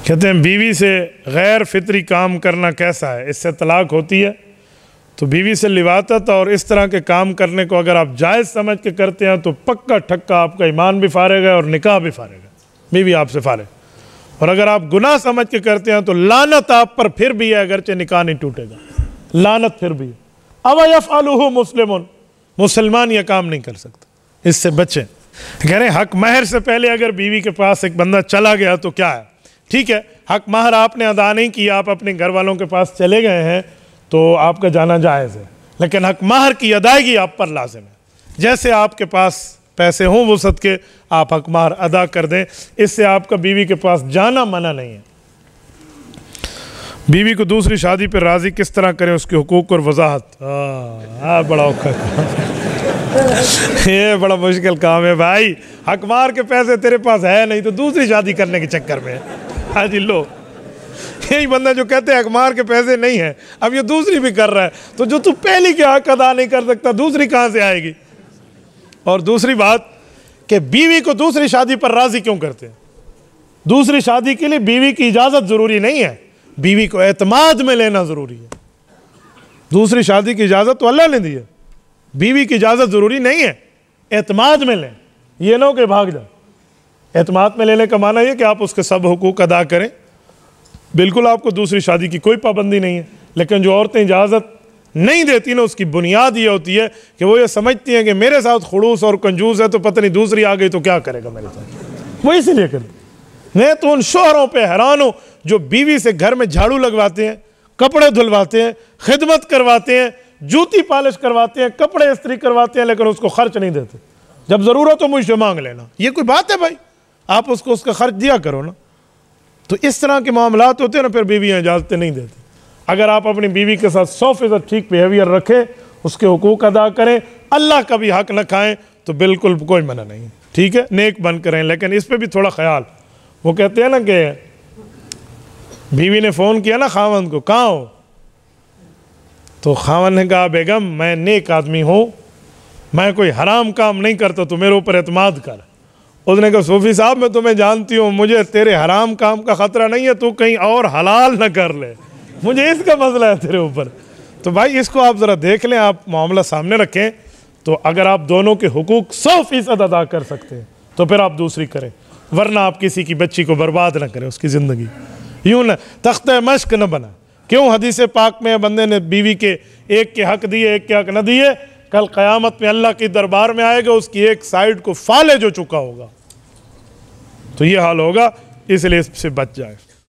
कहते हैं बीवी से गैर फितरी काम करना कैसा है, इससे तलाक होती है? तो बीवी से लिवातत और इस तरह के काम करने को अगर आप जायज़ समझ के करते हैं तो पक्का ठक्का आपका ईमान भी फारेगा और निकाह भी फारेगा, बीवी आपसे फारे। और अगर आप गुनाह समझ के करते हैं तो लानत आप पर फिर भी है, अगरचे निकाह नहीं टूटेगा, लानत फिर भी है। अव यफ़अलुहु मुस्लिमुन, मुसलमान यह काम नहीं कर सकता, इससे बचें। कह रहे हक महर से पहले अगर बीवी के पास एक बंदा चला गया तो क्या है, ठीक है, हक महर आपने अदा नहीं किया, आप अपने घर वालों के पास चले गए हैं तो आपका जाना जायज़ है, लेकिन हक महर की अदायगी आप पर लाजिम है। जैसे आपके पास पैसे हों वसअत के, आप हक महर अदा कर दें, इससे आपका बीवी के पास जाना मना नहीं है। बीवी को दूसरी शादी पर राज़ी किस तरह करें, उसके हुकूक और वजाहत। बड़ा औखा ये बड़ा मुश्किल काम है भाई। हक महर के पैसे तेरे पास है नहीं तो दूसरी शादी करने के चक्कर में हाँ जी लो, यही बंदा जो कहते हैं हक महर के पैसे नहीं है, अब ये दूसरी भी कर रहा है, तो जो तू पहली के हक अदा नहीं कर सकता दूसरी कहाँ से आएगी। और दूसरी बात कि बीवी को दूसरी शादी पर राज़ी क्यों करते हैं? दूसरी शादी के लिए बीवी की इजाज़त ज़रूरी नहीं है, बीवी को एतमाद में लेना ज़रूरी है। दूसरी शादी की इजाज़त तो अल्लाह ने दी है, बीवी की इजाज़त ज़रूरी नहीं है, एतमाद में लें। ये ना हो कि भाग जाए। एतमाद में लेने का माना यह कि आप उसके सब हुकूक अदा करें, बिल्कुल आपको दूसरी शादी की कोई पाबंदी नहीं है। लेकिन जो औरतें इजाज़त नहीं देती ना, उसकी बुनियाद ये होती है कि वो ये समझती हैं कि मेरे साथ खड़ूस और कंजूस है तो पता नहीं दूसरी आ गई तो क्या करेगा मेरे साथ, वो इसीलिए करें। मैं तो उन शोहरों पे हैरान हूँ जो बीवी से घर में झाड़ू लगवाते हैं, कपड़े धुलवाते हैं, खिदमत करवाते हैं, जूती पॉलिश करवाते हैं, कपड़े इस्त्री करवाते हैं, लेकिन उसको खर्च नहीं देते। जब ज़रूरत हो मुझसे मांग लेना, ये कोई बात है भाई? आप उसको उसका खर्च दिया करो ना। तो इस तरह के मामलात होते हैं ना, फिर बीवियाँ इजाज़तें नहीं देती। अगर आप अपनी बीवी के साथ 100% ठीक बिहेवियर रखें, उसके हुकूक अदा करें, अल्लाह का भी हक न खाएं, तो बिल्कुल कोई मना नहीं है, ठीक है, नेक बन करें। लेकिन इस पर भी थोड़ा ख्याल। वो कहते हैं ना कि बीवी ने फ़ोन किया ना खावंद को, कहाँ हो? तो खावंद ने कहा बेगम मैं नेक आदमी हूँ, मैं कोई हराम काम नहीं करता, तो मेरे ऊपर एतमाद कर। उसने कहा सूफी साहब मैं तुम्हें जानती हूँ, मुझे तेरे हराम काम का ख़तरा नहीं है, तू कहीं और हलाल न कर ले, मुझे इसका मसला है तेरे ऊपर। तो भाई इसको आप ज़रा देख लें, आप मामला सामने रखें, तो अगर आप दोनों के हुकूक 100% अदा कर सकते हैं तो फिर आप दूसरी करें, वरना आप किसी की बच्ची को बर्बाद ना करें, उसकी ज़िंदगी यूँ ना तख्ते मश्क न बना। क्यों हदीस पाक में बंदे ने बीवी के एक के हक दिए एक के हक न दिए, कल क़यामत में अल्लाह के दरबार में आएगा, उसकी एक साइड को फाले जो चुका होगा, तो ये हाल होगा, इसलिए इससे बच जाए।